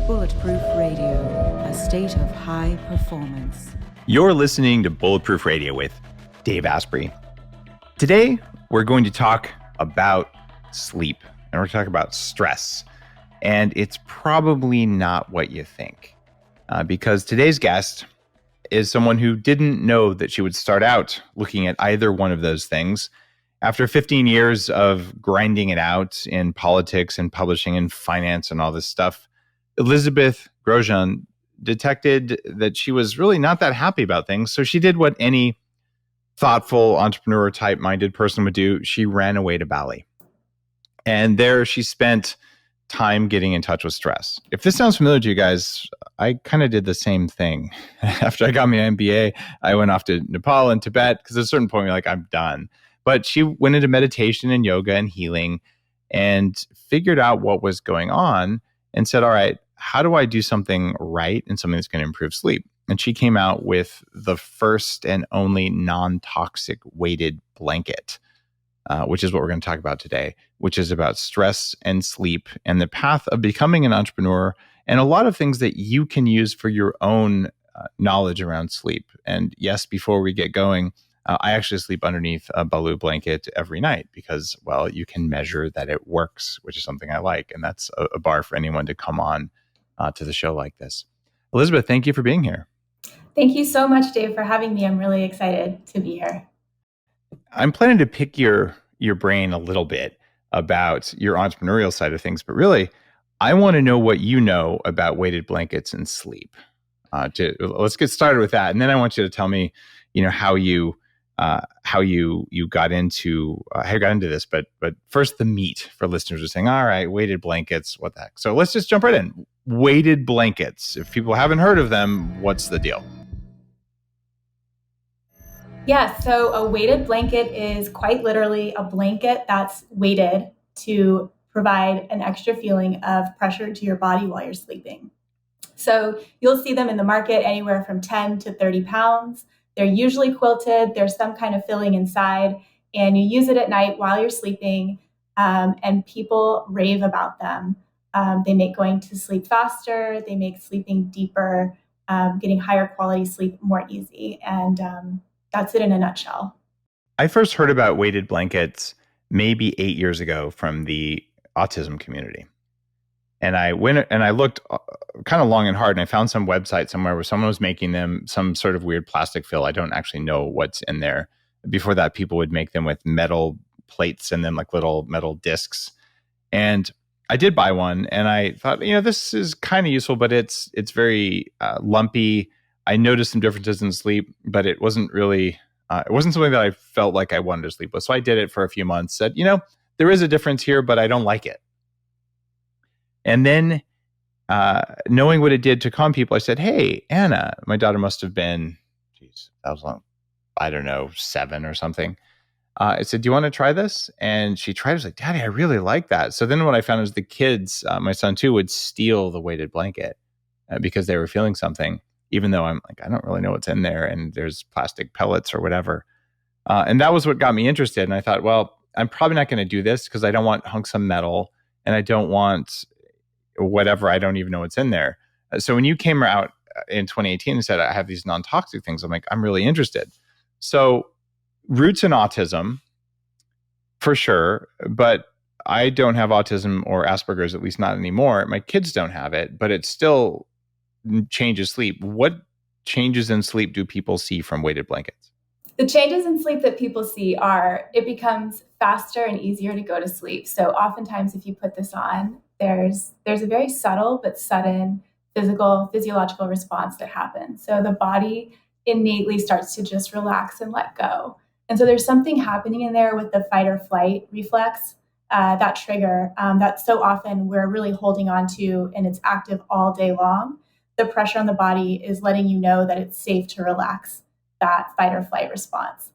Bulletproof Radio, a state of high performance. You're listening to Bulletproof Radio with Dave Asprey. Today, we're going to talk about sleep, and we're going to talk about stress. And it's probably not what you think, because today's guest is someone who didn't know that she would start out looking at either one of those things. After 15 years of grinding it out in politics and publishing and finance and all this stuff, Elizabeth Grosjean detected that she was really not that happy about things. So she did what any thoughtful entrepreneur type minded person would do. She ran away to Bali. And there she spent time getting in touch with stress. If this sounds familiar to you guys, I kind of did the same thing. After I got my MBA, I went off to Nepal and Tibet because at a certain point, you're like, I'm done. But she went into meditation and yoga and healing and figured out what was going on and said, all right, how do I do something right and something that's going to improve sleep? And she came out with the first and only non-toxic weighted blanket, which is what we're going to talk about today, which is about stress and sleep and the path of becoming an entrepreneur and a lot of things that you can use for your own knowledge around sleep. And yes, before we get going, I actually sleep underneath a Baloo blanket every night because, well, you can measure that it works, which is something I like. And that's a bar for anyone to come on to the show like this. Elizabeth, thank you for being here. Thank you so much, Dave, for having me. I'm really excited to be here. I'm planning to pick your brain a little bit about your entrepreneurial side of things, but really, I want to know what you know about weighted blankets and sleep. Let's get started with that, and then I want you to tell me, how you got into this. But first, the meat for listeners are saying, all right, weighted blankets, what the heck? So let's just jump right in. Weighted blankets. If people haven't heard of them, what's the deal? Yeah, so a weighted blanket is quite literally a blanket that's weighted to provide an extra feeling of pressure to your body while you're sleeping. So you'll see them in the market anywhere from 10 to 30 pounds. They're usually quilted. There's some kind of filling inside, and you use it at night while you're sleeping, and people rave about them. They make going to sleep faster. They make sleeping deeper, getting higher quality sleep more easy. And that's it in a nutshell. I first heard about weighted blankets maybe 8 years ago from the autism community. And I went and I looked kind of long and hard, and I found some website somewhere where someone was making them some sort of weird plastic fill. I don't actually know what's in there. Before that, people would make them with metal plates and then like little metal discs. And I did buy one, and I thought, this is kind of useful, but it's very lumpy. I noticed some differences in sleep, but it wasn't really, it wasn't something that I felt like I wanted to sleep with. So I did it for a few months, said, there is a difference here, but I don't like it. And then knowing what it did to calm people, I said, hey, Anna, my daughter must have been, that was long, I don't know, 7 or something. I said, do you want to try this? And she tried it. I was like, Daddy, I really like that. So then what I found was the kids, my son too, would steal the weighted blanket because they were feeling something, even though I'm like, I don't really know what's in there. And there's plastic pellets or whatever. And that was what got me interested. And I thought, well, I'm probably not going to do this because I don't want hunks of metal and I don't want whatever. I don't even know what's in there. So when you came out in 2018 and said, I have these non-toxic things, I'm like, I'm really interested. So roots in autism, for sure, but I don't have autism or Asperger's, at least not anymore. My kids don't have it, but it still changes sleep. What changes in sleep do people see from weighted blankets? The changes in sleep that people see are, it becomes faster and easier to go to sleep. So oftentimes if you put this on, there's a very subtle but sudden physiological response that happens. So the body innately starts to just relax and let go. And so there's something happening in there with the fight or flight reflex, that trigger that so often we're really holding on to, and it's active all day long. The pressure on the body is letting you know that it's safe to relax that fight or flight response.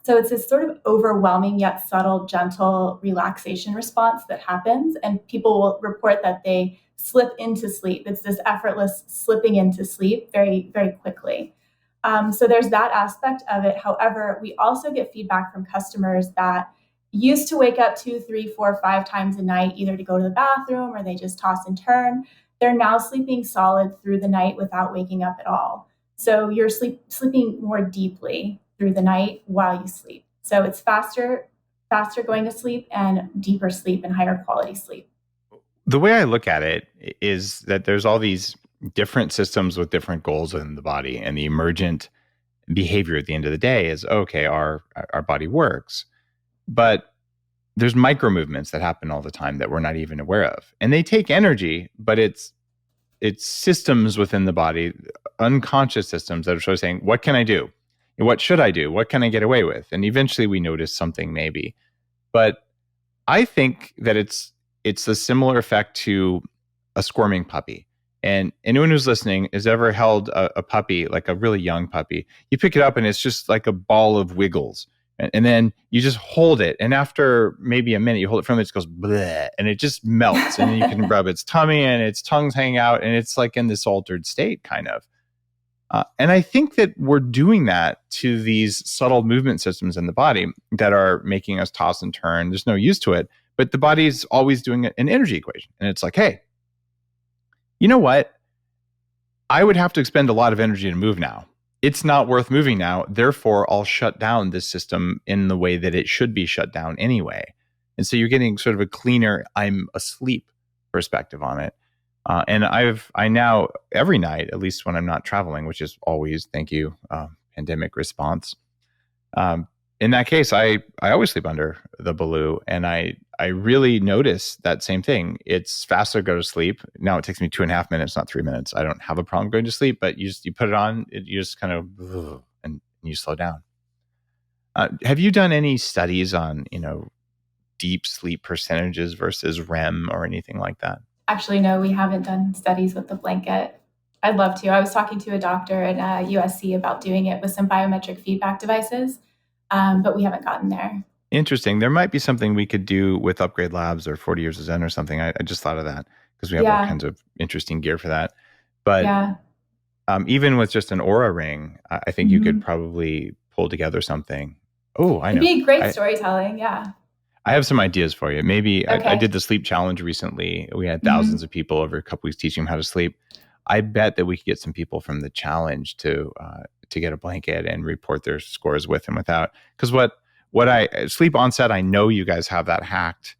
So it's this sort of overwhelming yet subtle, gentle relaxation response that happens, and people will report that they slip into sleep. It's this effortless slipping into sleep very, very quickly. So there's that aspect of it. However, we also get feedback from customers that used to wake up 2, 3, 4, 5 times a night, either to go to the bathroom or they just toss and turn. They're now sleeping solid through the night without waking up at all. So you're sleeping more deeply through the night while you sleep. So it's faster going to sleep and deeper sleep and higher quality sleep. The way I look at it is that there's all these different systems with different goals in the body, and the emergent behavior at the end of the day is, okay, our body works, but there's micro movements that happen all the time that we're not even aware of, and they take energy, but it's systems within the body, unconscious systems that are sort of saying, what can I do? What should I do? What can I get away with? And eventually we notice something maybe. But I think that it's a similar effect to a squirming puppy. And anyone who's listening has ever held a puppy, like a really young puppy. You pick it up and it's just like a ball of wiggles. And then you just hold it. And after maybe a minute, you hold it from it, it goes bleh, and it just melts. And then you can rub its tummy and its tongue's hanging out. And it's like in this altered state, kind of. And I think that we're doing that to these subtle movement systems in the body that are making us toss and turn. There's no use to it. But the body's always doing an energy equation. And it's like, hey, you know what? I would have to expend a lot of energy to move now. It's not worth moving now. Therefore, I'll shut down this system in the way that it should be shut down anyway. And so you're getting sort of a cleaner, I'm asleep perspective on it. And I now, every night, at least when I'm not traveling, which is always, thank you, pandemic response. In that case, I always sleep under the Baloo, and I really notice that same thing. It's faster to go to sleep. Now it takes me 2.5 minutes, not 3 minutes. I don't have a problem going to sleep, but you put it on, you just kind of, and you slow down. Have you done any studies on, deep sleep percentages versus REM or anything like that? Actually, no, we haven't done studies with the blanket. I'd love to. I was talking to a doctor at USC about doing it with some biometric feedback devices, but we haven't gotten there. Interesting. There might be something we could do with Upgrade Labs or 40 Years of Zen or something. I just thought of that because we have all kinds of interesting gear for that. But even with just an Aura ring, I think you could probably pull together something. Oh, I know. It'd be great storytelling. Yeah. I have some ideas for you. Maybe I did the sleep challenge recently. We had thousands of people over a couple weeks teaching them how to sleep. I bet that we could get some people from the challenge to get a blanket and report their scores with and without. Because what I sleep onset, I know you guys have that hacked,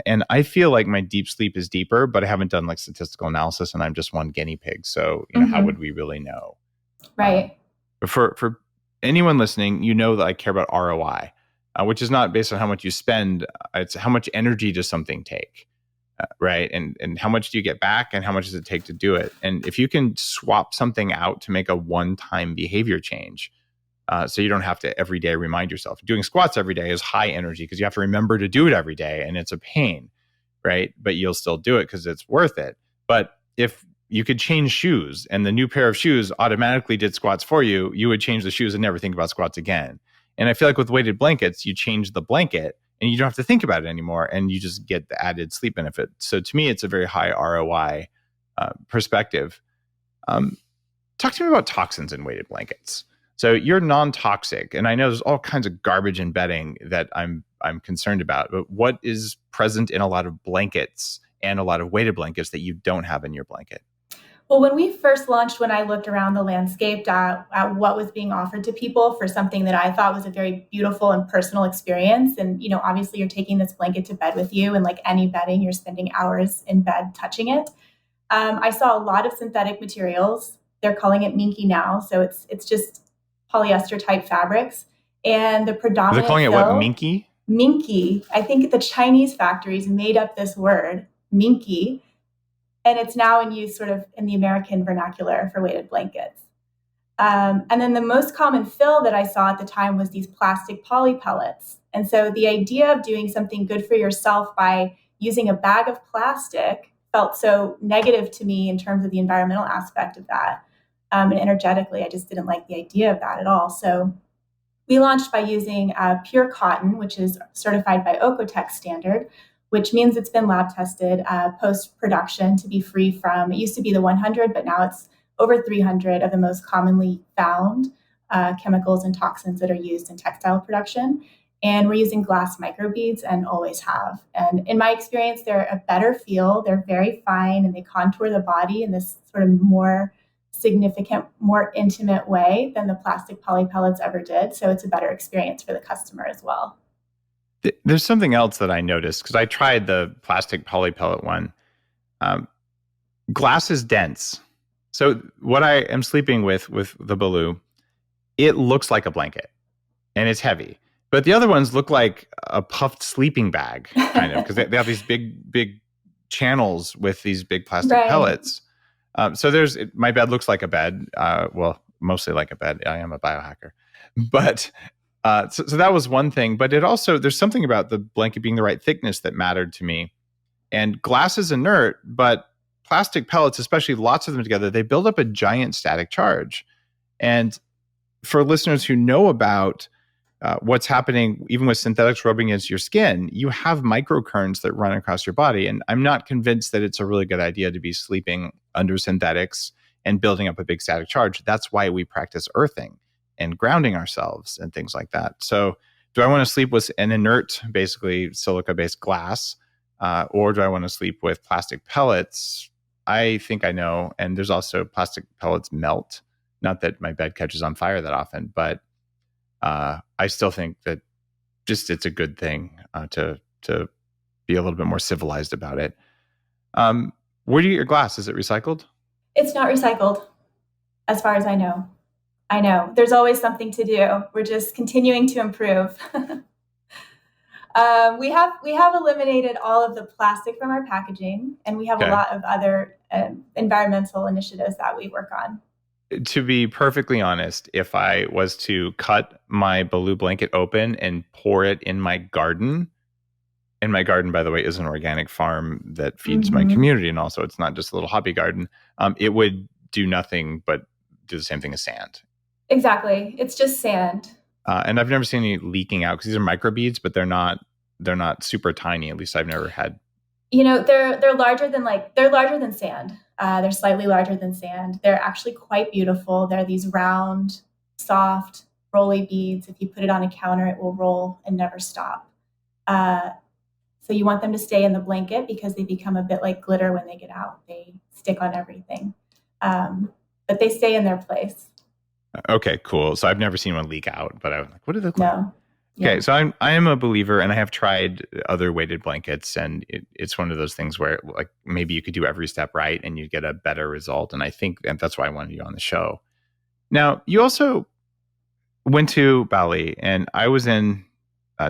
and I feel like my deep sleep is deeper, but I haven't done like statistical analysis, and I'm just one guinea pig. So how would we really know? Right. For anyone listening, that I care about ROI. Which is not based on how much you spend. It's how much energy does something take, right? And how much do you get back, and how much does it take to do it? And if you can swap something out to make a one-time behavior change, so you don't have to every day remind yourself. Doing squats every day is high energy because you have to remember to do it every day, and it's a pain, right? But you'll still do it because it's worth it. But if you could change shoes and the new pair of shoes automatically did squats for you, you would change the shoes and never think about squats again. And I feel like with weighted blankets, you change the blanket and you don't have to think about it anymore, and you just get the added sleep benefit. So to me, it's a very high ROI perspective. Talk to me about toxins in weighted blankets. So you're non-toxic, and I know there's all kinds of garbage in bedding that I'm concerned about. But what is present in a lot of blankets and a lot of weighted blankets that you don't have in your blanket? Well, when we first launched, when I looked around the landscape at what was being offered to people for something that I thought was a very beautiful and personal experience, and obviously you're taking this blanket to bed with you, and like any bedding, you're spending hours in bed touching it. I saw a lot of synthetic materials. They're calling it minky now, so it's just polyester type fabrics, and the predominant. They're calling it what, minky? Minky. I think the Chinese factories made up this word, minky. And it's now in use sort of in the American vernacular for weighted blankets. And then the most common fill that I saw at the time was these plastic poly pellets. And so the idea of doing something good for yourself by using a bag of plastic felt so negative to me in terms of the environmental aspect of that. And energetically, I just didn't like the idea of that at all. So we launched by using pure cotton, which is certified by Oecotec standard, which means it's been lab tested post-production to be free from, it used to be the 100, but now it's over 300 of the most commonly found chemicals and toxins that are used in textile production. And we're using glass microbeads and always have. And in my experience, they're a better feel. They're very fine and they contour the body in this sort of more significant, more intimate way than the plastic poly pellets ever did. So it's a better experience for the customer as well. There's something else that I noticed because I tried the plastic poly pellet one. Glass is dense. So what I am sleeping with the Baloo, it looks like a blanket and it's heavy. But the other ones look like a puffed sleeping bag, kind of, because they have these big channels with these big plastic pellets. So my bed looks like a bed. Well, mostly like a bed. I am a biohacker. But so that was one thing. But there's something about the blanket being the right thickness that mattered to me. And glass is inert, but plastic pellets, especially lots of them together, they build up a giant static charge. And for listeners who know about what's happening, even with synthetics rubbing against your skin, you have microcurrents that run across your body. And I'm not convinced that it's a really good idea to be sleeping under synthetics and building up a big static charge. That's why we practice earthing and grounding ourselves and things like that. So do I want to sleep with an inert, basically silica-based glass, or do I want to sleep with plastic pellets? I think I know. And there's also plastic pellets melt. Not that my bed catches on fire that often, but I still think that just it's a good thing to be a little bit more civilized about it. Where do you get your glass? Is it recycled? It's not recycled, as far as I know. I know. There's always something to do. We're just continuing to improve. We have eliminated all of the plastic from our packaging, and we have a lot of other environmental initiatives that we work on. To be perfectly honest, if I was to cut my Baloo blanket open and pour it in my garden, and my garden, by the way, is an organic farm that feeds my community, and also it's not just a little hobby garden, it would do nothing but do the same thing as sand. Exactly. It's just sand. And I've never seen any leaking out because these are microbeads, but they're not super tiny. At least I've never had. They're larger than sand. They're slightly larger than sand. They're actually quite beautiful. They're these round, soft, rolly beads. If you put it on a counter, it will roll and never stop. So you want them to stay in the blanket because they become a bit like glitter when they get out. They stick on everything. But they stay in their place. Okay, cool. So I've never seen one leak out, but I was like, what do they look like? No. Okay, Yeah. so I am a believer, and I have tried other weighted blankets, and it's one of those things where like maybe you could do every step right, and you get a better result. And I think that's why I wanted you on the show. Now, you also went to Bali, and I was in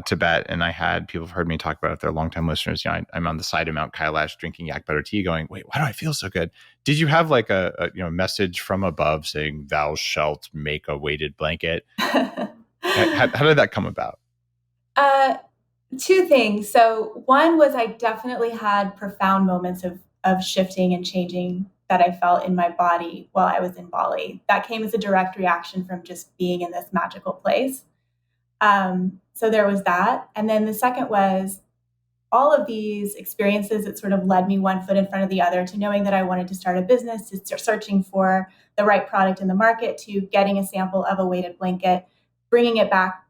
Tibet, and I had people have heard me talk about it. They're longtime listeners. I'm on the side of Mount Kailash drinking yak butter tea, going, "Wait, why do I feel so good?" Did you have like a message from above saying, "Thou shalt make a weighted blanket"? How did that come about? Two things. So one was I definitely had profound moments of shifting and changing that I felt in my body while I was in Bali. That came as a direct reaction from just being in this magical place. So there was that. And then the second was all of these experiences that sort of led me one foot in front of the other to knowing that I wanted to start a business, to start searching for the right product in the market, to getting a sample of a weighted blanket, bringing it back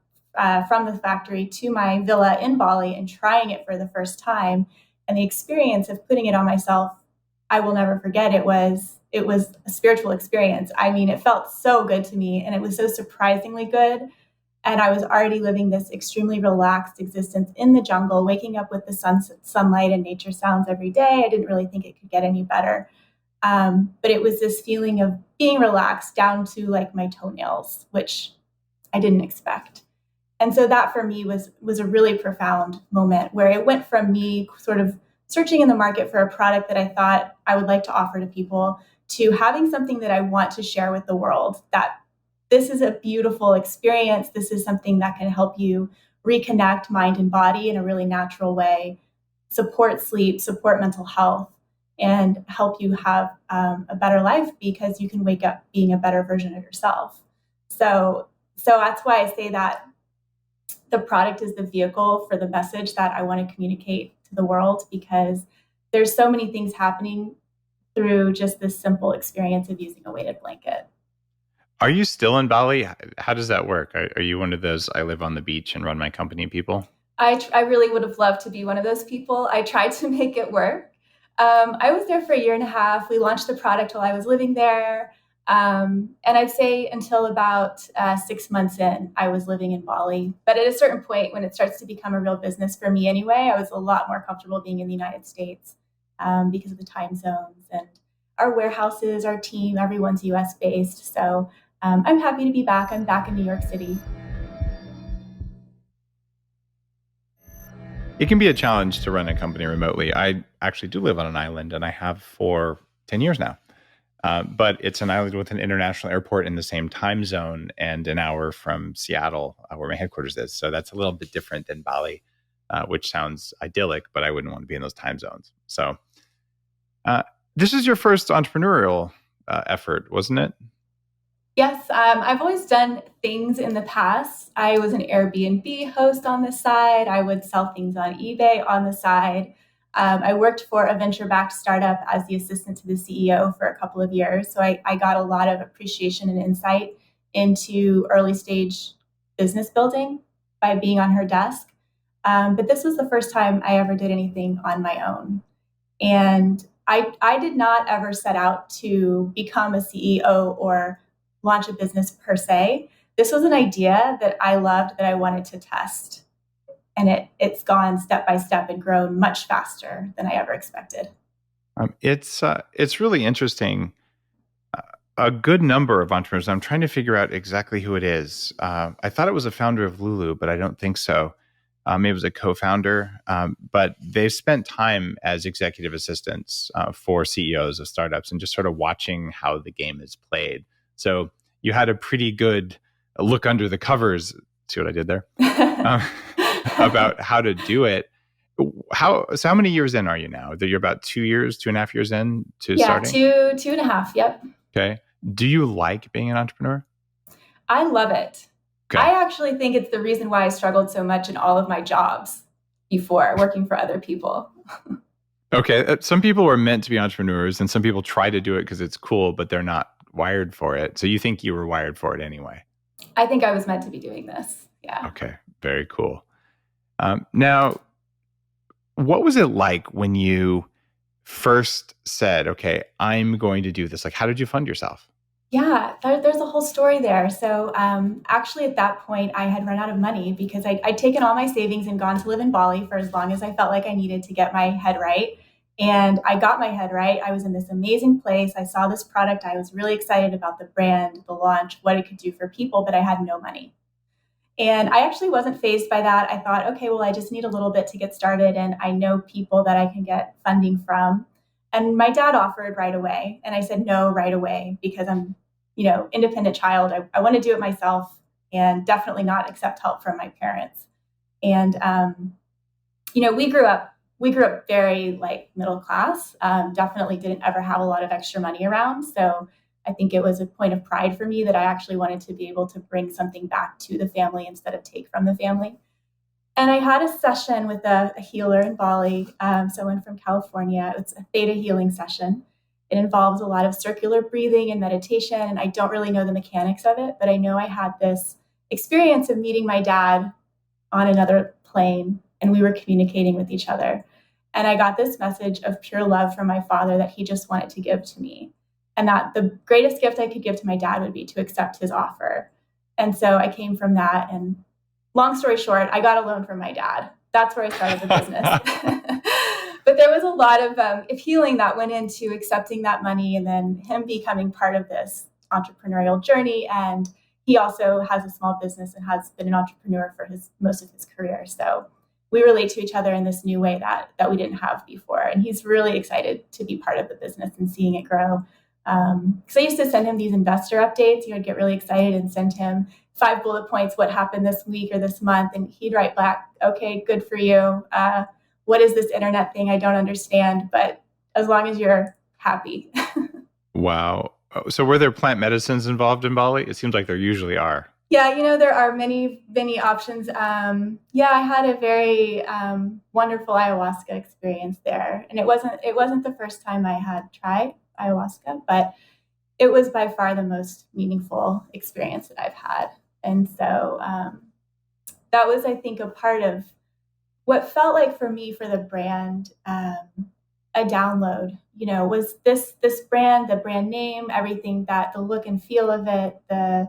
from the factory to my villa in Bali and trying it for the first time. And the experience of putting it on myself, I will never forget. It was a spiritual experience. I mean, it felt so good to me, and it was so surprisingly good. And I was already living this extremely relaxed existence in the jungle, waking up with the sunlight and nature sounds every day. I didn't really think it could get any better. But it was this feeling of being relaxed down to like my toenails, which I didn't expect. And so that for me was a really profound moment where it went from me sort of searching in the market for a product that I thought I would like to offer to people to having something that I want to share with the world, that this is a beautiful experience. This is something that can help you reconnect mind and body in a really natural way, support sleep, support mental health, and help you have a better life because you can wake up being a better version of yourself. So that's why I say that the product is the vehicle for the message that I want to communicate to the world, because there's so many things happening through just this simple experience of using a weighted blanket. Are you still in Bali? How does that work? Are you one of those I live on the beach and run my company people? I really would have loved to be one of those people. I tried to make it work. I was there for a year and a half. We launched the product while I was living there. And I'd say until about 6 months in, I was living in Bali. But at a certain point, when it starts to become a real business for me anyway, I was a lot more comfortable being in the United States because of the time zones and our warehouses, our team, everyone's US based. So I'm happy to be back. I'm back in New York City. It can be a challenge to run a company remotely. I actually do live on an island, and I have for 10 years now. But it's an island with an international airport in the same time zone and an hour from Seattle, where my headquarters is. So that's a little bit different than Bali, which sounds idyllic, but I wouldn't want to be in those time zones. So this is your first entrepreneurial effort, wasn't it? Yes, I've always done things in the past. I was an Airbnb host on the side. I would sell things on eBay on the side. I worked for a venture-backed startup as the assistant to the CEO for a couple of years. So I got a lot of appreciation and insight into early stage business building by being on her desk. But this was the first time I ever did anything on my own. And I did not ever set out to become a CEO or launch a business per se. This was an idea that I loved that I wanted to test. And it's gone step by step and grown much faster than I ever expected. It's really interesting. A good number of entrepreneurs. I'm trying to figure out exactly who it is. I thought it was a founder of Lulu, but I don't think so. Maybe it was a co-founder, but they've spent time as executive assistants for CEOs of startups and just sort of watching how the game is played. So you had a pretty good look under the covers. See what I did there? Um, about how to do it. How many years in are you now? That you're about 2 years, 2.5 years in to starting? Two and a half. Yep. Okay. Do you like being an entrepreneur? I love it. Okay. I actually think it's the reason why I struggled so much in all of my jobs before working for other people. Okay. Some people are meant to be entrepreneurs and some people try to do it because it's cool, but they're not wired for it. So you think you were wired for it anyway? I think I was meant to be doing this. Yeah. Okay. Very cool. Now, what was it like when you first said, okay, I'm going to do this? Like, how did you fund yourself? Yeah, there's a whole story there. So actually, at that point, I had run out of money because I'd taken all my savings and gone to live in Bali for as long as I felt like I needed to get my head right. And I got my head right. I was in this amazing place. I saw this product. I was really excited about the brand, the launch, what it could do for people, but I had no money. And I actually wasn't fazed by that. I thought, okay, well, I just need a little bit to get started. And I know people that I can get funding from. And my dad offered right away. And I said no right away because I'm, independent child. I want to do it myself and definitely not accept help from my parents. And, we grew up very like middle class, definitely didn't ever have a lot of extra money around. So I think it was a point of pride for me that I actually wanted to be able to bring something back to the family instead of take from the family. And I had a session with a healer in Bali, someone from California. It's a theta healing session. It involves a lot of circular breathing and meditation. And I don't really know the mechanics of it, but I know I had this experience of meeting my dad on another plane and we were communicating with each other. And I got this message of pure love from my father that he just wanted to give to me. And that the greatest gift I could give to my dad would be to accept his offer. And so I came from that. And long story short, I got a loan from my dad. That's where I started the business. But there was a lot of healing that went into accepting that money and then him becoming part of this entrepreneurial journey. And he also has a small business and has been an entrepreneur for most of his career. So we relate to each other in this new way that we didn't have before. And he's really excited to be part of the business and seeing it grow. Because I used to send him these investor updates. He would get really excited and send him 5 bullet points, what happened this week or this month. And he'd write back, okay, good for you. What is this internet thing? I don't understand. But as long as you're happy. Wow. So were there plant medicines involved in Bali? It seems like there usually are. Yeah, there are many, many options. I had a very wonderful ayahuasca experience there. And it wasn't the first time I had tried ayahuasca, but it was by far the most meaningful experience that I've had. And so that was, I think, a part of what felt like for me, for the brand, a download, was this brand, the brand name, everything, that the look and feel of it, the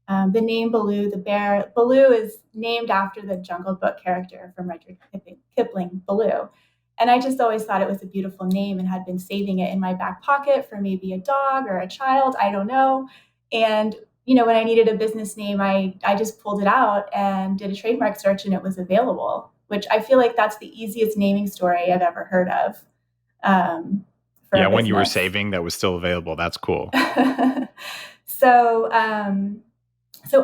name Baloo, the bear. Baloo is named after the Jungle Book character from Rudyard Kipling, Baloo. And I just always thought it was a beautiful name and had been saving it in my back pocket for maybe a dog or a child, I don't know. And, when I needed a business name, I just pulled it out and did a trademark search, and it was available, which I feel like that's the easiest naming story I've ever heard of. Yeah, when you were saving, that was still available. That's cool. So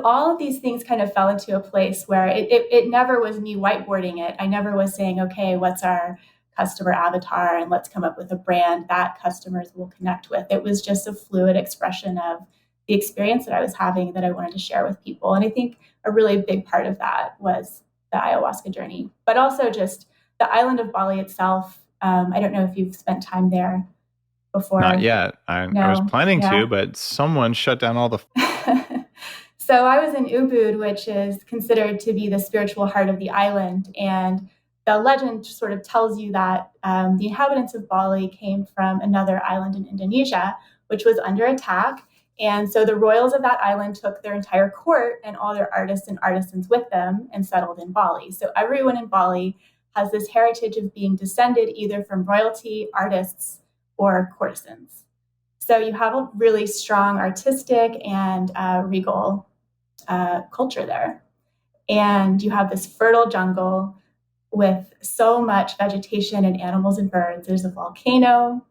all of these things kind of fell into a place where it never was me whiteboarding it. I never was saying, okay, what's our customer avatar, and let's come up with a brand that customers will connect with. It was just a fluid expression of the experience that I was having that I wanted to share with people. And I think a really big part of that was the ayahuasca journey, but also just the island of Bali itself. I don't know if you've spent time there before. Not yet. I was planning to, but someone shut down all the... So I was in Ubud, which is considered to be the spiritual heart of the island. And the legend sort of tells you that the inhabitants of Bali came from another island in Indonesia, which was under attack. And so the royals of that island took their entire court and all their artists and artisans with them and settled in Bali. So everyone in Bali has this heritage of being descended either from royalty, artists, or courtesans. So you have a really strong artistic and regal culture there. And you have this fertile jungle with so much vegetation and animals and birds. There's a volcano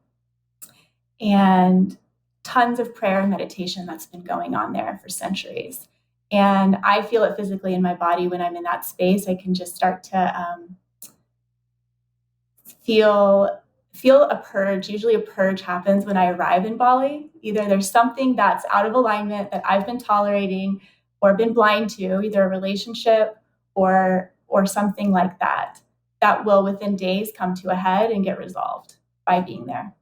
and tons of prayer and meditation that's been going on there for centuries. And I feel it physically in my body when I'm in that space. I can just start to feel a purge. Usually a purge happens when I arrive in Bali. Either there's something that's out of alignment that I've been tolerating or been blind to, either a relationship or something like that will within days come to a head and get resolved by being there.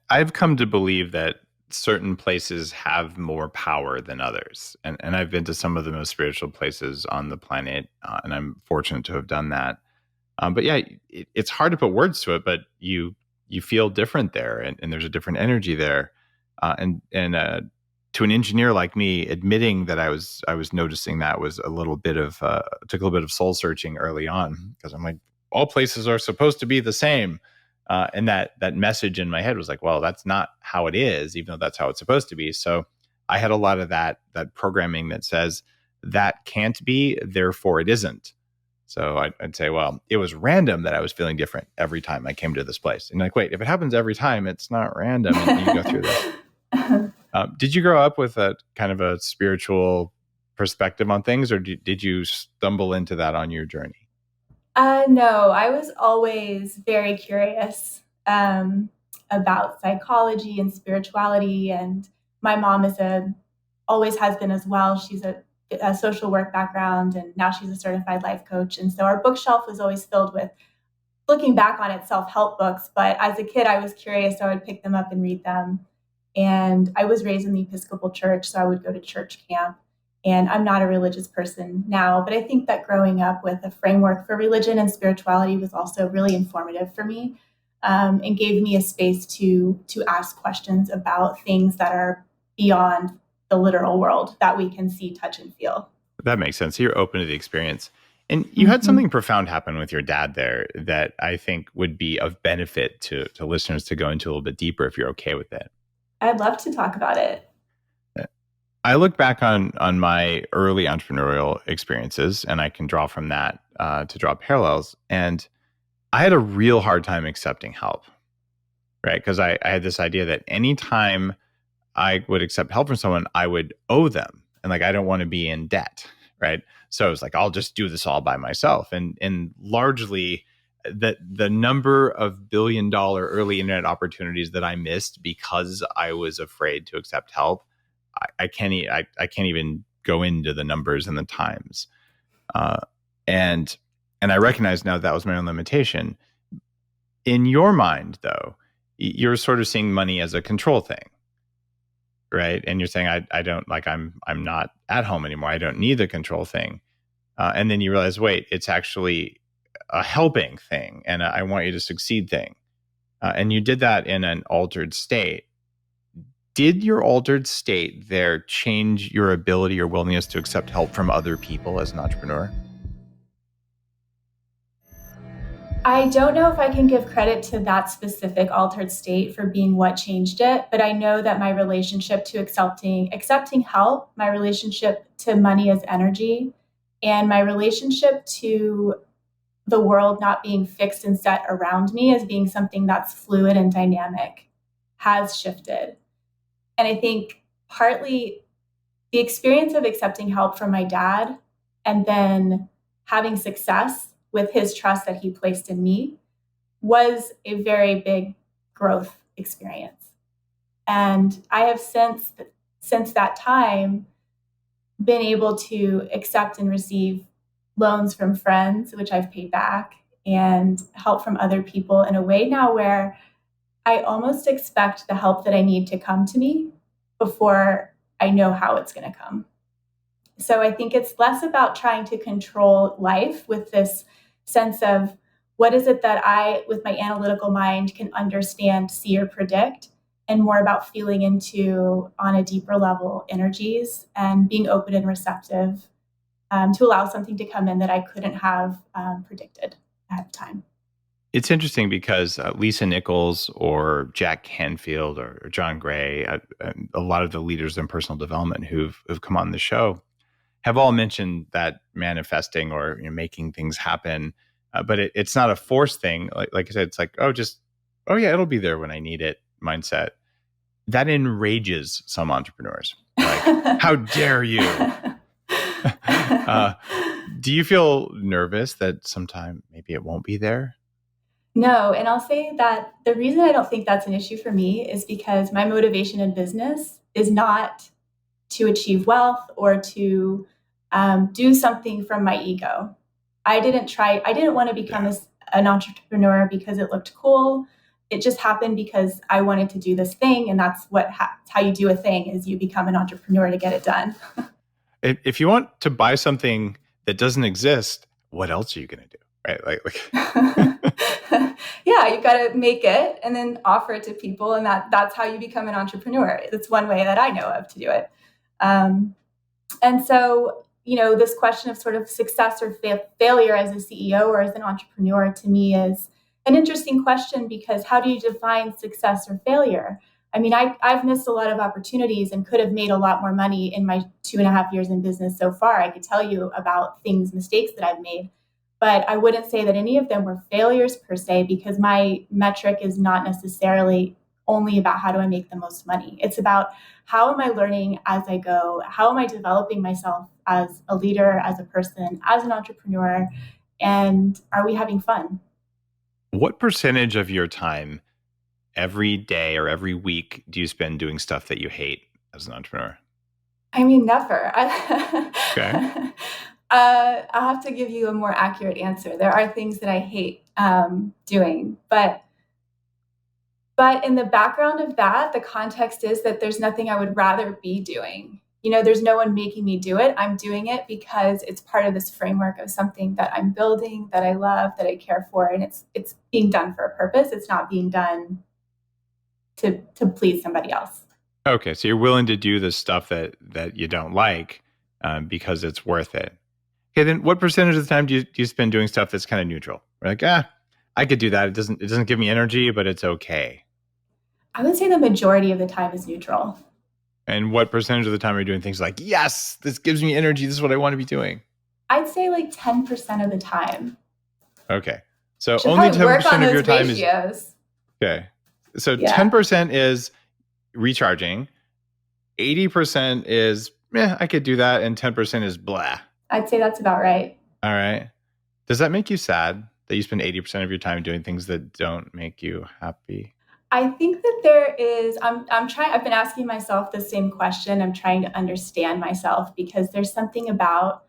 I've come to believe that certain places have more power than others. And I've been to some of the most spiritual places on the planet, and I'm fortunate to have done that. But yeah, it's hard to put words to it, but you feel different there, and there's a different energy there. And to an engineer like me, admitting that I was noticing that was a little bit of took a little bit of soul searching early on, because I'm like, all places are supposed to be the same. And that message in my head was like, well, that's not how it is, even though that's how it's supposed to be. So I had a lot of that programming that says that can't be, therefore it isn't. So I'd say, well, it was random that I was feeling different every time I came to this place. And like, wait, if it happens every time, it's not random. And you go through this. Did you grow up with a kind of a spiritual perspective on things, or did you stumble into that on your journey? No, I was always very curious about psychology and spirituality. And my mom always has been as well. She's a social work background, and now she's a certified life coach. And so our bookshelf was always filled with, looking back on it, self-help books. But as a kid, I was curious, so I would pick them up and read them. And I was raised in the Episcopal Church, so I would go to church camp. And I'm not a religious person now, but I think that growing up with a framework for religion and spirituality was also really informative for me, and gave me a space to ask questions about things that are beyond the literal world that we can see, touch, and feel. That makes sense. You're open to the experience. And you had something profound happen with your dad there that I think would be of benefit to listeners to go into a little bit deeper, if you're okay with it. I'd love to talk about it. I look back on my early entrepreneurial experiences, and I can draw from that to draw parallels. And I had a real hard time accepting help, right? Because I had this idea that anytime I would accept help from someone, I would owe them. And like, I don't want to be in debt, right? So it's like, I'll just do this all by myself. And largely, the number of billion-dollar early internet opportunities that I missed because I was afraid to accept help, I can't even go into the numbers and the times. And I recognize now that was my own limitation. In your mind, though, you're sort of seeing money as a control thing, right? And you're saying, I don't like, I'm not at home anymore. I don't need the control thing. And then you realize, wait, it's actually a helping thing and I want you to succeed thing. And you did that in an altered state. Did your altered state there change your ability or willingness to accept help from other people as an entrepreneur? I don't know if I can give credit to that specific altered state for being what changed it, but I know that my relationship to accepting help, my relationship to money as energy, and my relationship to the world not being fixed and set around me as being something that's fluid and dynamic has shifted. And I think partly the experience of accepting help from my dad and then having success with his trust that he placed in me was a very big growth experience. And I have since that time been able to accept and receive loans from friends, which I've paid back, and help from other people in a way now where I almost expect the help that I need to come to me before I know how it's going to come. So I think it's less about trying to control life with this sense of what is it that I, with my analytical mind, can understand, see, or predict, and more about feeling into, on a deeper level, energies and being open and receptive to allow something to come in that I couldn't have predicted at the time. It's interesting because Lisa Nichols or Jack Canfield or John Gray, a lot of the leaders in personal development who've come on the show have all mentioned that manifesting or making things happen, but it's not a force thing. Like I said, it's like, oh yeah, it'll be there when I need it mindset. That enrages some entrepreneurs. Like, how dare you? Do you feel nervous that sometime maybe it won't be there? No, and I'll say that the reason I don't think that's an issue for me is because my motivation in business is not to achieve wealth or to do something from my ego. I didn't want to become an entrepreneur because it looked cool. It just happened because I wanted to do this thing. And that's how you do a thing, is you become an entrepreneur to get it done. If you want to buy something that doesn't exist, what else are you going to do? Right? Yeah, you got to make it and then offer it to people. And that's how you become an entrepreneur. That's one way that I know of to do it. And so, this question of sort of success or failure as a CEO or as an entrepreneur to me is an interesting question, because how do you define success or failure? I mean, I've missed a lot of opportunities and could have made a lot more money in my 2.5 years in business so far. I could tell you about mistakes that I've made, but I wouldn't say that any of them were failures per se, because my metric is not necessarily only about how do I make the most money. It's about how am I learning as I go? How am I developing myself as a leader, as a person, as an entrepreneur? And are we having fun? What percentage of your time every day or every week do you spend doing stuff that you hate as an entrepreneur? I mean, never. Okay. I'll have to give you a more accurate answer. There are things that I hate doing, but in the background of that, the context is that there's nothing I would rather be doing. There's no one making me do it. I'm doing it because it's part of this framework of something that I'm building, that I love, that I care for, and it's being done for a purpose. It's not being done to please somebody else. Okay, so you're willing to do the stuff that you don't like because it's worth it. Okay, then what percentage of the time do you spend doing stuff that's kind of neutral? We're like, I could do that. It doesn't give me energy, but it's okay. I would say the majority of the time is neutral. And what percentage of the time are you doing things like, yes, this gives me energy. This is what I want to be doing? I'd say like 10% of the time. Okay. So Should only probably 10% of your time ratios. is. Okay. So Yeah. 10% is recharging. 80% is, I could do that. And 10% is blah. I'd say that's about right. All right. Does that make you sad that you spend 80% of your time doing things that don't make you happy? I think that there is, I've been asking myself the same question. I'm trying to understand myself, because there's something about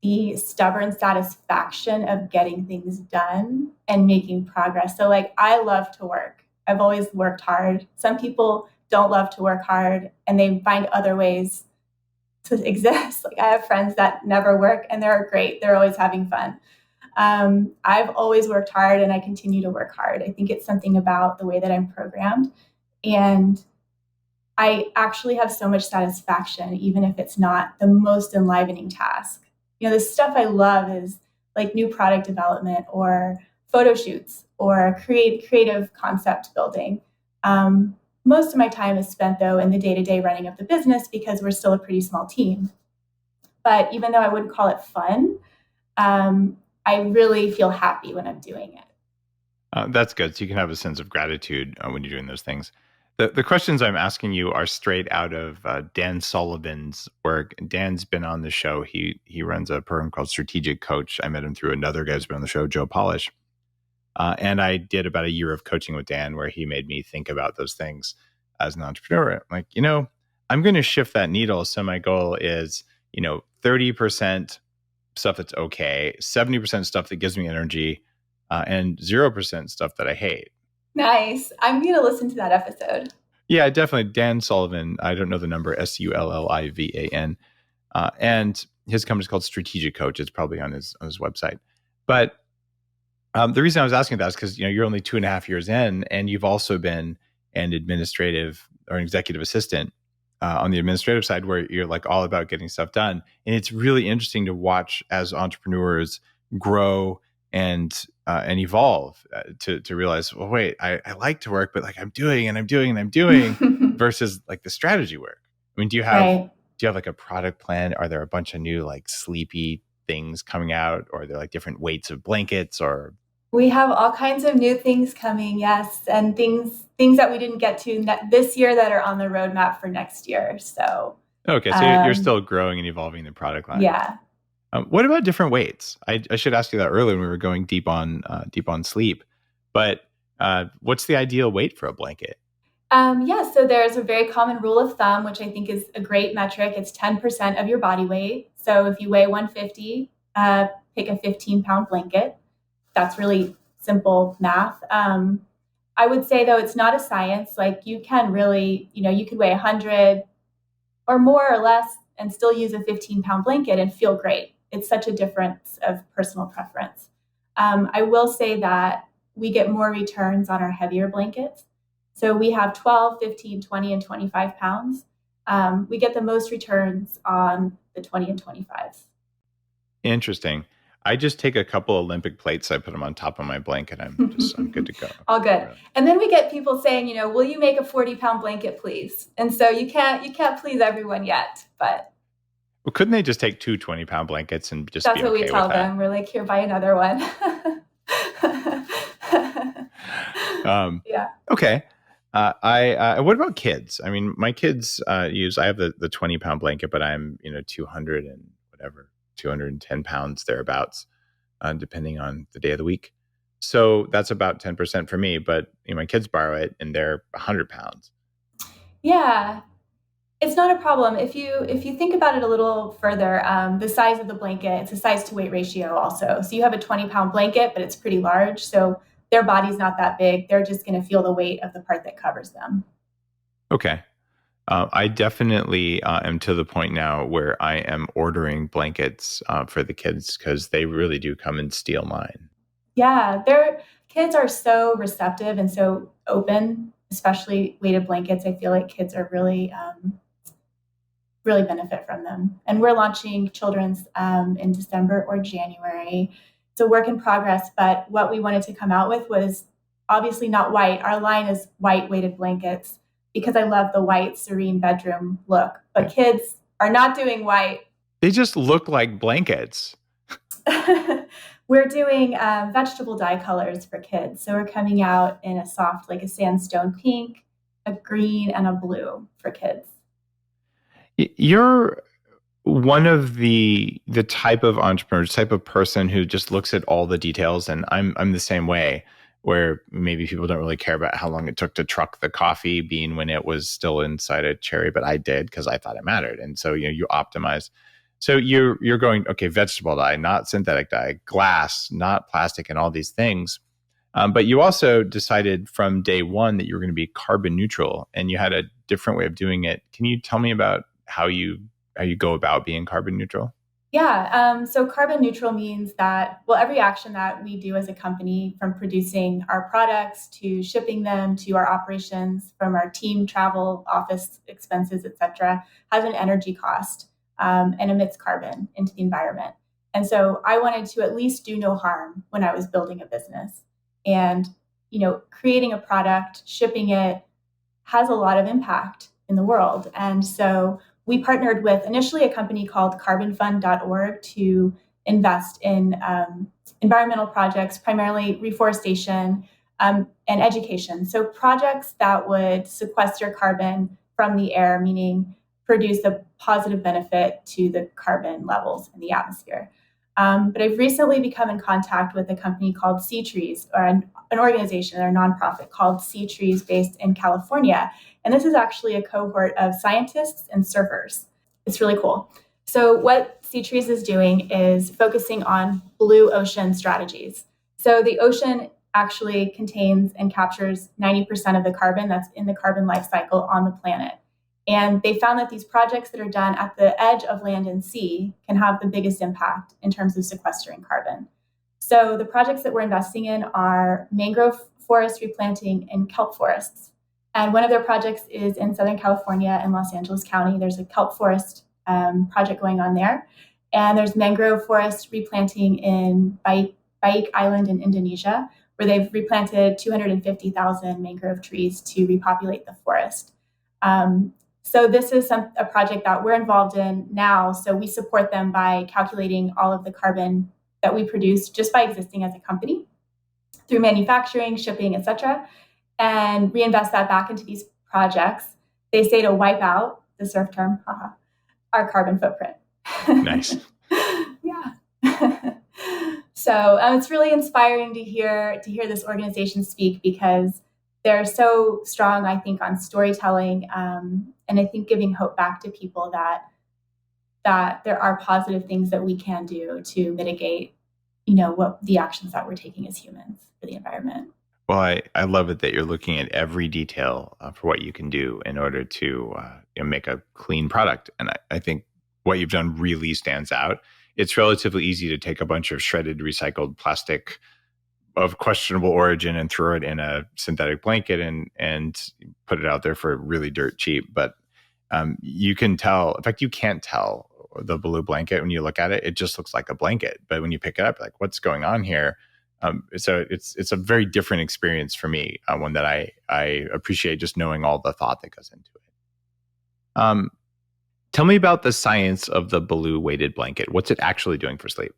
the stubborn satisfaction of getting things done and making progress. So like, I love to work. I've always worked hard. Some people don't love to work hard and they find other ways to exist. Like I have friends that never work and they're great. They're always having fun. I've always worked hard and I continue to work hard. I think it's something about the way that I'm programmed. And I actually have so much satisfaction, even if it's not the most enlivening task. The stuff I love is like new product development or photo shoots or creative concept building. Most of my time is spent, though, in the day-to-day running of the business because we're still a pretty small team. But even though I wouldn't call it fun, I really feel happy when I'm doing it. That's good. So you can have a sense of gratitude when you're doing those things. The questions I'm asking you are straight out of Dan Sullivan's work. Dan's been on the show. He runs a program called Strategic Coach. I met him through another guy who's been on the show, Joe Polish. And I did about a year of coaching with Dan where he made me think about those things as an entrepreneur. I'm like, I'm going to shift that needle. So my goal is, 30% stuff that's okay, 70% stuff that gives me energy, and 0% stuff that I hate. Nice. I'm going to listen to that episode. Yeah, definitely. Dan Sullivan. I don't know the number, Sullivan. And his company is called Strategic Coach. It's probably on his website. But the reason I was asking that is because you're only 2.5 years in, and you've also been an administrative or an executive assistant on the administrative side, where you're like all about getting stuff done. And it's really interesting to watch as entrepreneurs grow and evolve to realize, well, wait, I like to work, but like I'm doing versus like the strategy work. I mean, do you have like a product plan? Are there a bunch of new like sleepy things coming out, or are there like different weights of blankets? Or we have all kinds of new things coming, yes, and things that we didn't get to this year that are on the roadmap for next year. So okay, so you're still growing and evolving the product line. Yeah. What about different weights? I should ask you that earlier when we were going deep on sleep. But what's the ideal weight for a blanket? So there's a very common rule of thumb, which I think is a great metric. It's 10% of your body weight. So if you weigh 150, pick a 15-pound blanket. That's really simple math. I would say, though, it's not a science. Like you can really, you could weigh 100 or more or less and still use a 15-pound blanket and feel great. It's such a difference of personal preference. I will say that we get more returns on our heavier blankets. So we have 12, 15, 20, and 25 pounds. We get the most returns on the 20 and 25s. Interesting. I just take a couple Olympic plates, I put them on top of my blanket. I'm good to go. All good. And then we get people saying, will you make a 40-pound blanket, please? And so you can't please everyone yet, but. Well, couldn't they just take two 20-pound blankets and just That's be okay what we tell them. We're like, here, buy another one. Yeah. Okay. What about kids? I mean, my kids I have the 20-pound blanket, but I'm 210 pounds thereabouts, depending on the day of the week. So that's about 10% for me. But my kids borrow it, and they're 100 pounds. Yeah, it's not a problem if you think about it a little further. The size of the blanket, it's a size to weight ratio also. So you have a 20-pound blanket, but it's pretty large. So their body's not that big. They're just going to feel the weight of the part that covers them. Okay. I definitely am to the point now where I am ordering blankets for the kids because they really do come and steal mine. Yeah, their kids are so receptive and so open, especially weighted blankets. I feel like kids are really benefit from them. And we're launching children's in December or January. It's a work in progress, but what we wanted to come out with was obviously not white. Our line is white weighted blankets because I love the white, serene bedroom look. But kids are not doing white. They just look like blankets. We're doing vegetable dye colors for kids. So we're coming out in a soft, like a sandstone pink, a green, and a blue for kids. You're one of the type of entrepreneur, type of person who just looks at all the details, and I'm the same way, where maybe people don't really care about how long it took to truck the coffee bean when it was still inside a cherry, but I did because I thought it mattered. And so you optimize. So you're going, okay, vegetable dye, not synthetic dye, glass, not plastic, and all these things. But you also decided from day one that you were going to be carbon neutral, and you had a different way of doing it. Can you tell me about how you go about being carbon neutral? Yeah. So carbon neutral means that, well, every action that we do as a company, from producing our products to shipping them to our operations, from our team travel, office expenses, et cetera, has an energy cost and emits carbon into the environment. And so I wanted to at least do no harm when I was building a business. And, creating a product, shipping it has a lot of impact in the world. And so we partnered with initially a company called carbonfund.org to invest in environmental projects, primarily reforestation and education. So projects that would sequester carbon from the air, meaning produce a positive benefit to the carbon levels in the atmosphere. But I've recently become in contact with a company called Sea Trees, or an organization or a nonprofit called Sea Trees based in California. And this is actually a cohort of scientists and surfers. It's really cool. So what Sea Trees is doing is focusing on blue ocean strategies. So the ocean actually contains and captures 90% of the carbon that's in the carbon life cycle on the planet. And they found that these projects that are done at the edge of land and sea can have the biggest impact in terms of sequestering carbon. So the projects that we're investing in are mangrove forest replanting and kelp forests. And one of their projects is in Southern California and Los Angeles County. There's a kelp forest project going on there. And there's mangrove forest replanting in Baik Island in Indonesia, where they've replanted 250,000 mangrove trees to repopulate the forest. So this is a project that we're involved in now. So we support them by calculating all of the carbon that we produce just by existing as a company through manufacturing, shipping, et cetera, and reinvest that back into these projects. They say to wipe out, the surf term, our carbon footprint. Nice. Yeah. So it's really inspiring to hear this organization speak, because they're so strong, I think, on storytelling, and I think giving hope back to people that there are positive things that we can do to mitigate, what the actions that we're taking as humans for the environment. Well, I love it that you're looking at every detail for what you can do in order to make a clean product. And I think what you've done really stands out. It's relatively easy to take a bunch of shredded, recycled plastic of questionable origin and throw it in a synthetic blanket and put it out there for really dirt cheap. But you can tell, in fact, you can't tell the Baloo blanket when you look at it. It just looks like a blanket. But when you pick it up, like, what's going on here? So it's a very different experience for me, one that I appreciate, just knowing all the thought that goes into it. Tell me about the science of the Baloo weighted blanket. What's it actually doing for sleep?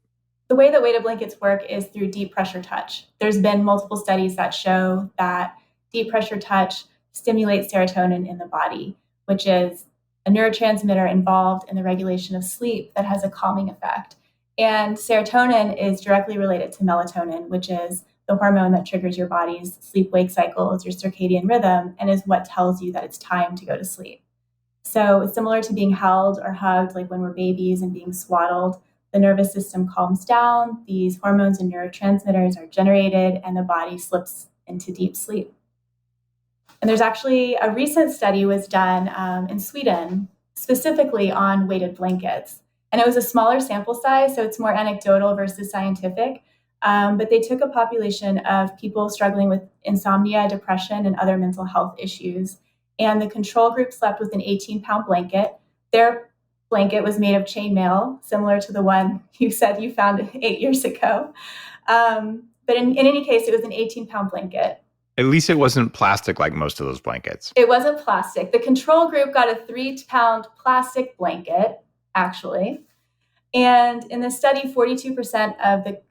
The way that weighted blankets work is through deep pressure touch. There's been multiple studies that show that deep pressure touch stimulates serotonin in the body, which is a neurotransmitter involved in the regulation of sleep that has a calming effect. And serotonin is directly related to melatonin, which is the hormone that triggers your body's sleep-wake cycles, your circadian rhythm, and is what tells you that it's time to go to sleep. So it's similar to being held or hugged, like when we're babies and being swaddled. The nervous system calms down, these hormones and neurotransmitters are generated, and the body slips into deep sleep. And there's actually a recent study was done in Sweden, specifically on weighted blankets. And it was a smaller sample size, so it's more anecdotal versus scientific. But they took a population of people struggling with insomnia, depression, and other mental health issues. And the control group slept with an 18-pound blanket. Their blanket was made of chainmail, similar to the one you said you found 8 years ago. But in any case, it was an 18-pound blanket. At least it wasn't plastic like most of those blankets. It wasn't plastic. The control group got a 3-pound plastic blanket, actually. And in the study, 42%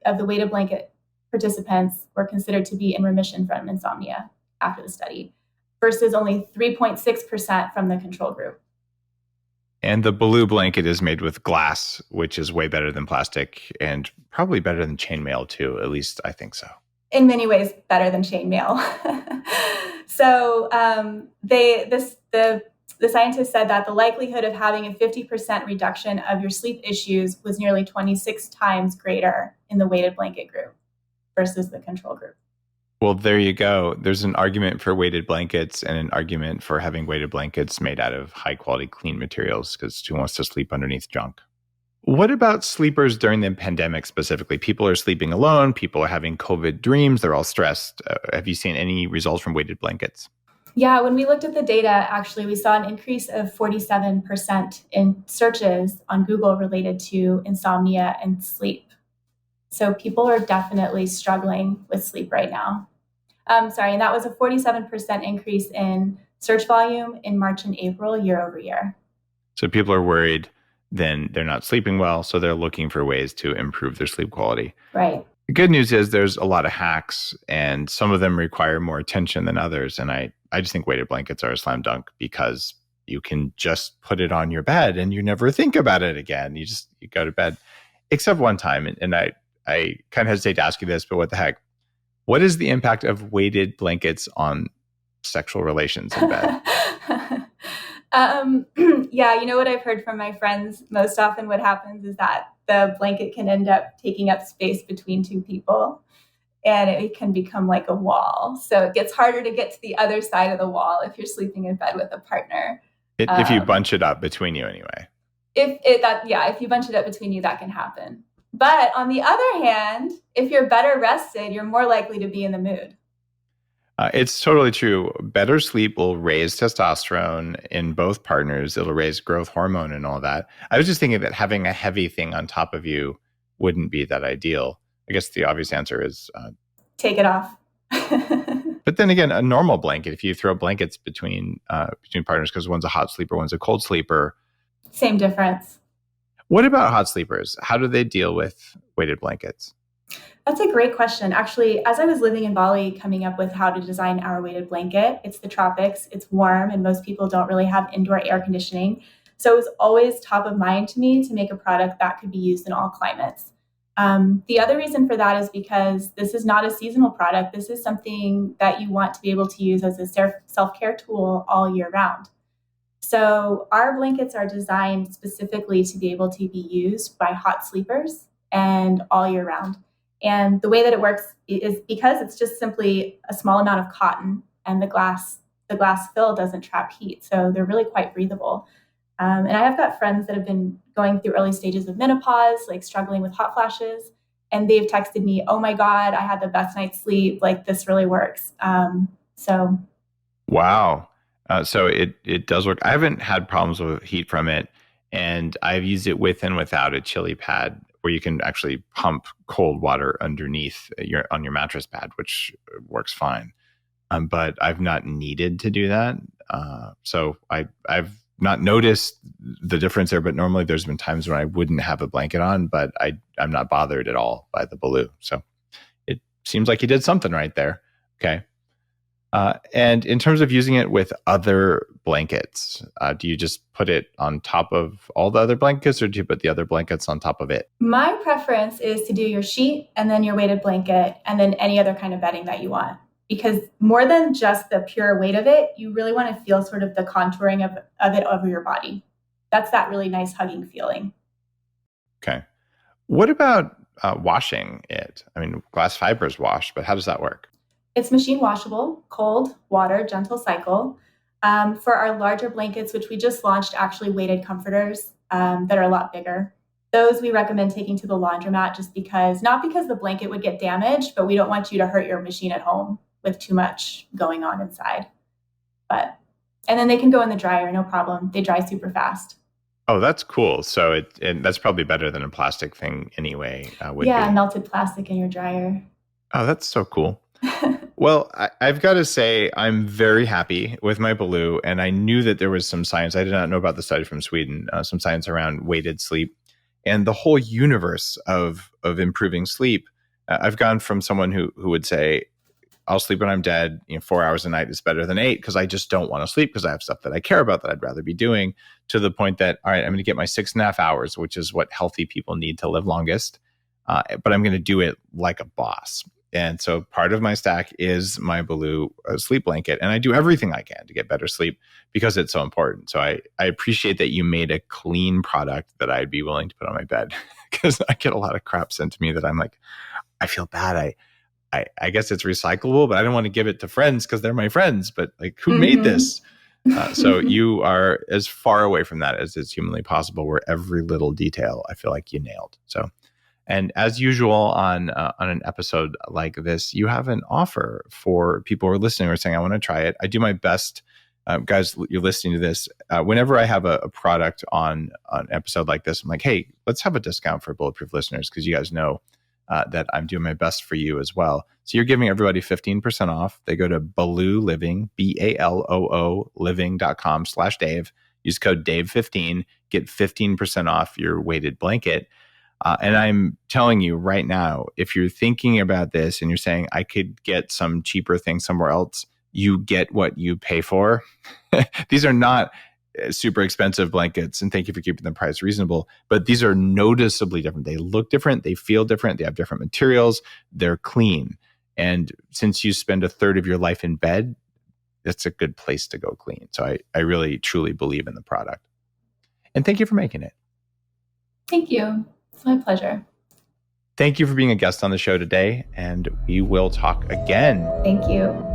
of the weighted blanket participants were considered to be in remission from insomnia after the study, versus only 3.6% from the control group. And the Baloo blanket is made with glass, which is way better than plastic and probably better than chainmail too. At least I think so. In many ways, better than chainmail. So the scientists said that the likelihood of having a 50% reduction of your sleep issues was nearly 26 times greater in the weighted blanket group versus the control group. Well, there you go. There's an argument for weighted blankets and an argument for having weighted blankets made out of high quality, clean materials because who wants to sleep underneath junk? What about sleepers during the pandemic specifically? People are sleeping alone. People are having COVID dreams. They're all stressed. Have you seen any results from weighted blankets? Yeah, when we looked at the data, actually, we saw an increase of 47% in searches on Google related to insomnia and sleep. So people are definitely struggling with sleep right now. And that was a 47% increase in search volume in March and April, year over year. So people are worried, then they're not sleeping well. So they're looking for ways to improve their sleep quality. Right. The good news is there's a lot of hacks, and some of them require more attention than others. And I just think weighted blankets are a slam dunk because you can just put it on your bed and you never think about it again. You go to bed, except one time. And I kind of hesitate to ask you this, but what the heck? What is the impact of weighted blankets on sexual relations in bed? Yeah, you know what I've heard from my friends most often, what happens is that the blanket can end up taking up space between two people and it can become like a wall. So it gets harder to get to the other side of the wall if you're sleeping in bed with a partner. If you bunch it up between you anyway. If you bunch it up between you, that can happen. But on the other hand, if you're better rested, you're more likely to be in the mood. It's totally true. Better sleep will raise testosterone in both partners. It'll raise growth hormone and all that. I was just thinking that having a heavy thing on top of you wouldn't be that ideal. I guess the obvious answer is take it off. But then again, a normal blanket, if you throw blankets between partners because one's a hot sleeper, one's a cold sleeper. Same difference. What about hot sleepers? How do they deal with weighted blankets? That's a great question. Actually, as I was living in Bali, coming up with how to design our weighted blanket, it's the tropics, it's warm, and most people don't really have indoor air conditioning. So it was always top of mind to me to make a product that could be used in all climates. The other reason for that is because this is not a seasonal product. This is something that you want to be able to use as a self-care tool all year round. So our blankets are designed specifically to be able to be used by hot sleepers and all year round. And the way that it works is because it's just simply a small amount of cotton and the glass fill doesn't trap heat. So they're really quite breathable. And I have got friends that have been going through early stages of menopause, like struggling with hot flashes. And they've texted me, "Oh my God, I had the best night's sleep. Like this really works." Wow. So it does work. I haven't had problems with heat from it. And I've used it with and without a chili pad where you can actually pump cold water underneath on your mattress pad, which works fine. But I've not needed to do that. So I've not noticed the difference there, but normally there's been times when I wouldn't have a blanket on, but I'm not bothered at all by the Baloo. So it seems like you did something right there. Okay. And in terms of using it with other blankets, do you just put it on top of all the other blankets or do you put the other blankets on top of it? My preference is to do your sheet and then your weighted blanket and then any other kind of bedding that you want. Because more than just the pure weight of it, you really want to feel sort of the contouring of it over your body. That's that really nice hugging feeling. Okay. What about washing it? I mean, glass fiber is washed, but how does that work? It's machine washable, cold, water, gentle cycle. For our larger blankets, which we just launched, actually weighted comforters that are a lot bigger. Those we recommend taking to the laundromat just because, not because the blanket would get damaged, but we don't want you to hurt your machine at home with too much going on inside. And then they can go in the dryer, no problem. They dry super fast. Oh, that's cool. So that's probably better than a plastic thing anyway. Melted plastic in your dryer. Oh, that's so cool. Well, I've got to say, I'm very happy with my Baloo, and I knew that there was some science. I did not know about the study from Sweden, some science around weighted sleep and the whole universe of improving sleep. I've gone from someone who would say, I'll sleep when I'm dead. 4 hours a night is better than 8 because I just don't want to sleep because I have stuff that I care about that I'd rather be doing, to the point that, all right, I'm going to get my 6.5 hours, which is what healthy people need to live longest. But I'm going to do it like a boss. And so part of my stack is my Baloo sleep blanket. And I do everything I can to get better sleep because it's so important. So I appreciate that you made a clean product that I'd be willing to put on my bed because I get a lot of crap sent to me that I'm like, I feel bad. I guess it's recyclable, but I don't want to give it to friends because they're my friends. But like, who made this? So you are as far away from that as is humanly possible, where every little detail I feel like you nailed. So, and as usual on an episode like this, you have an offer for people who are listening or saying, I want to try it. I do my best. Guys, you're listening to this. Whenever I have a product on an episode like this, I'm like, hey, let's have a discount for Bulletproof listeners, because you guys know that I'm doing my best for you as well. So you're giving everybody 15% off. They go to Baloo Living, BALOO living.com/Dave. Use code Dave15, get 15% off your weighted blanket. And I'm telling you right now, if you're thinking about this and you're saying, I could get some cheaper thing somewhere else, you get what you pay for. These are not super expensive blankets, and thank you for keeping the price reasonable, but these are noticeably different. They look different, they feel different, they have different materials, they're clean. And since you spend a third of your life in bed, that's a good place to go clean. So I really, truly believe in the product. And thank you for making it. Thank you. It's my pleasure. Thank you for being a guest on the show today, and we will talk again. Thank you.